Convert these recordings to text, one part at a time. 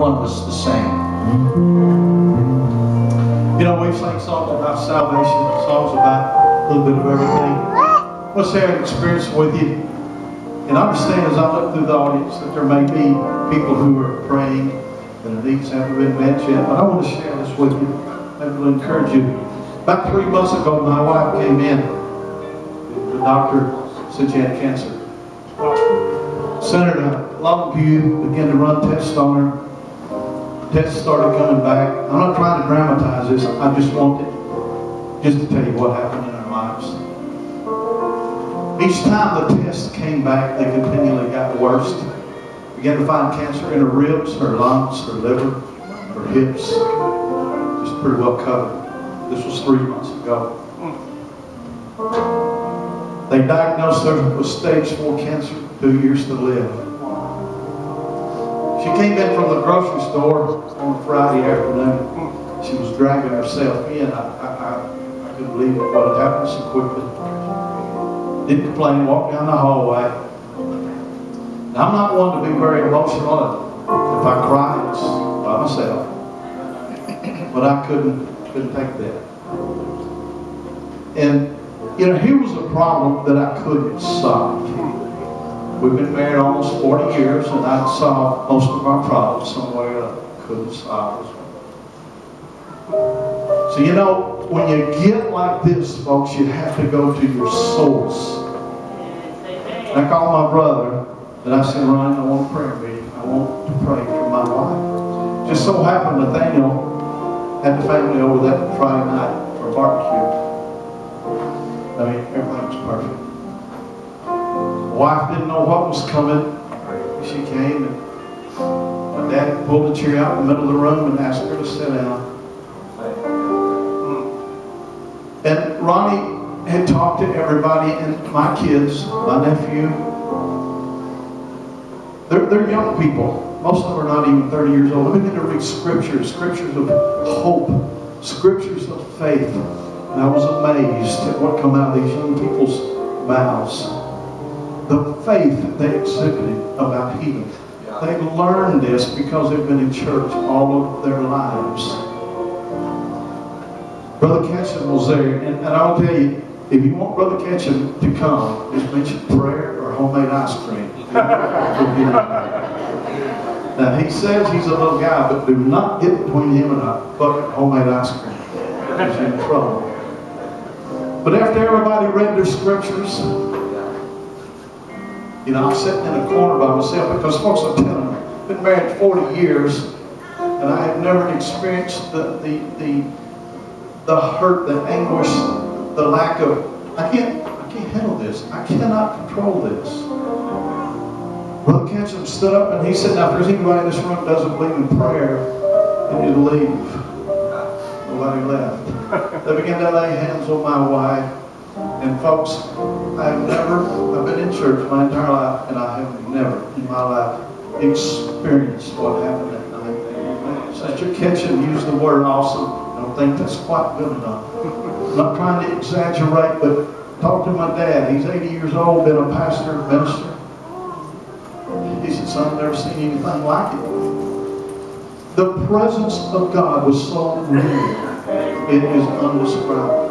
one was the same. You know, we've sang songs about salvation, songs about a little bit of everything. I want to share an experience with you. And understand as I look through the audience that there may be people who are praying and the needs haven't been met yet. But I want to share this with you. Maybe it'll encourage you. About 3 months ago, my wife came in. The doctor said she had cancer. Sent her to Longview, began to run tests on her. Tests started coming back. I'm not trying to dramatize this. I just wanted just to tell you what happened in our lives. Each time the tests came back, they continually got worse. Began to find cancer in her ribs, her lungs, her liver, her hips. Just pretty well covered. This was 3 months ago. They diagnosed her with stage 4 cancer, 2 years to live. She came in from the grocery store on a Friday afternoon. She was dragging herself in. I couldn't believe what had happened so quickly. Didn't complain, walked down the hallway. Now, I'm not one to be very emotional. If I cry, it's by myself. But I couldn't take that. And, you know, here was a problem that I couldn't solve. We've been married almost 40 years, and I'd solved most of our problems some way or other. Couldn't solve this one. So, you know, when you get like this, folks, you have to go to your source. I called my brother, and I said, Ron, I want a prayer meeting. I want to pray for my wife. Just so happened Nathaniel had the family over that Friday night for a barbecue. I mean, everything was perfect. My wife didn't know what was coming. She came, and my dad pulled a chair out in the middle of the room and asked her to sit down. And Ronnie had talked to everybody, and my kids, my nephew, they're young people. Most of them are not even 30 years old. They begin to read scriptures of hope, scriptures of faith. And I was amazed at what come out of these young people's mouths. The faith they exhibited about healing. They learned this because they've been in church all of their lives. Brother Ketchum was there, and I'll tell you, if you want Brother Ketchum to come, just mention prayer or homemade ice cream. Now, he says he's a little guy, but do not get between him and a bucket of homemade ice cream. He's in trouble. But after everybody read their scriptures, you know, I'm sitting in a corner by myself because, folks, I'm telling you, I've been married 40 years, and I have never experienced the hurt, the anguish, the lack of, I can't handle this. I cannot control this. Brother Ketchum stood up and he said, now if there's anybody in this room that doesn't believe in prayer, they need to leave. Nobody left. They began to lay hands on my wife. And folks, I've been in church my entire life, and I have never in my life experienced what happened that night. Sister Ketchum used the word awesome. I don't think that's quite good enough. I'm not trying to exaggerate, but talk to my dad. He's 80 years old, been a pastor, minister. He said, son, I've never seen anything like it. The presence of God was so real. It is undescribable.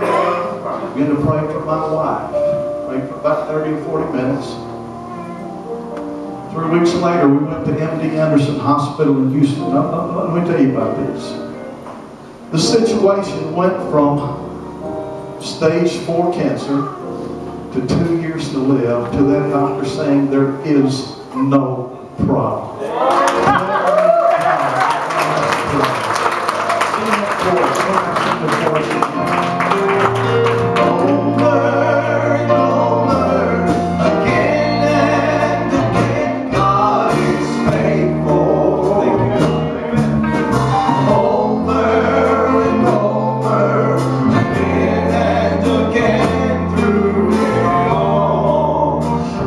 I began to pray for my wife. Prayed for about 30 or 40 minutes. 3 weeks later, we went to MD Anderson Hospital in Houston. Now, let me tell you about this. The situation went from stage 4 cancer to 2 years to live to that doctor saying there is no problem.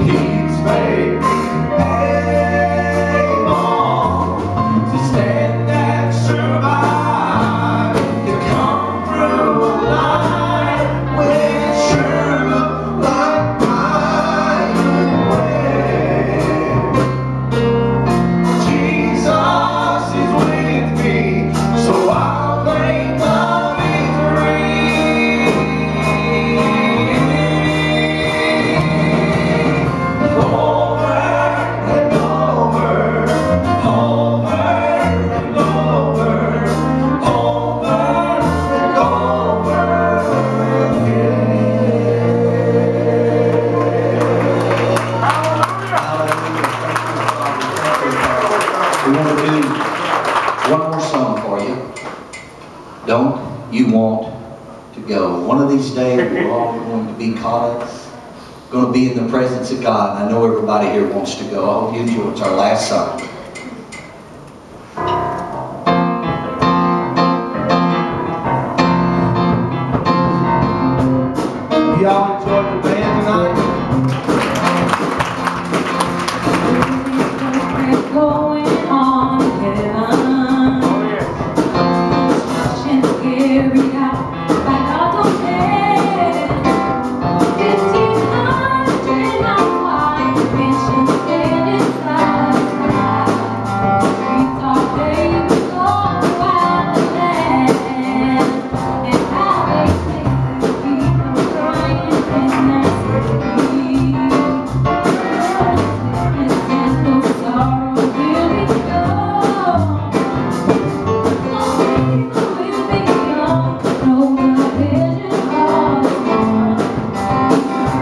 He's made me We want to do one more song for you. Don't you want to go? One of these days we're all going to be caught up, going to be in the presence of God. And I know everybody here wants to go. I hope you enjoy. It's our last song. Y'all enjoyed the band tonight? Going on in heaven. Oh yes. Instructions carried out by God's hand. 1,500 miles wide, dimensions standing side to side. Streets are paved all throughout the land, and how they take the people crying in their sleep. Sickness and no sorrow will be gone. No evil will be gone. No division of one.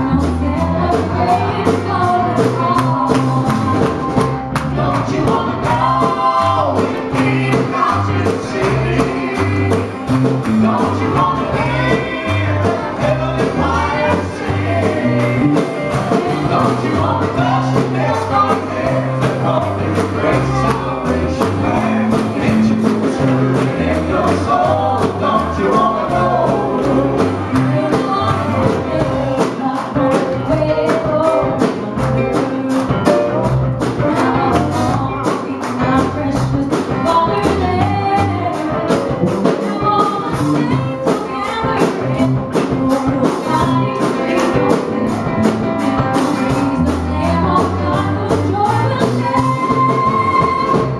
No celebrating going on. Don't you wanna go with me across the city? Don't you wanna hear the heavenly choir sing? Don't you wanna touch the bells from there that call it a great celebration band? Can't you feel the stirring in your soul? Don't you wanna go?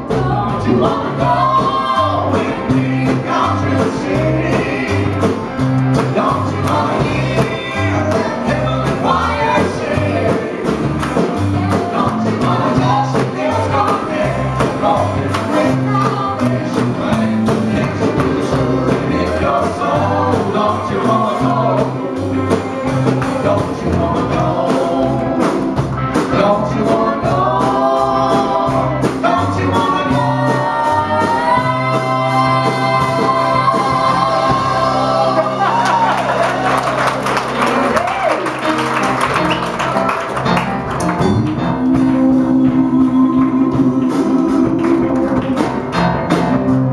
Don't you wanna go with me out to the city? Don't you wanna hear the heavenly choir sing? Don't you wanna touch the bells from there? Call it a great celebration band. Can't you feel the stirring in your soul? Don't you wanna go? Don't you wanna go? Don't you wanna go? Don't you wanna go?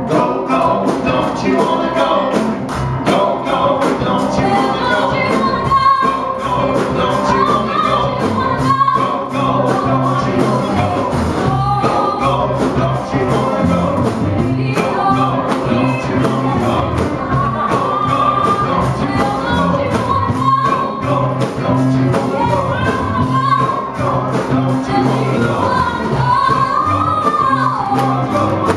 Go, go, don't you wanna go? Go, go, don't you wanna go? Go, go, don't you wanna go? Go, go, don't you wanna go? Go, go, don't you wanna go? Go, go, don't you wanna go? Go, go, don't you wanna go? Go, go, don't you wanna go? Go, go, don't you wanna go?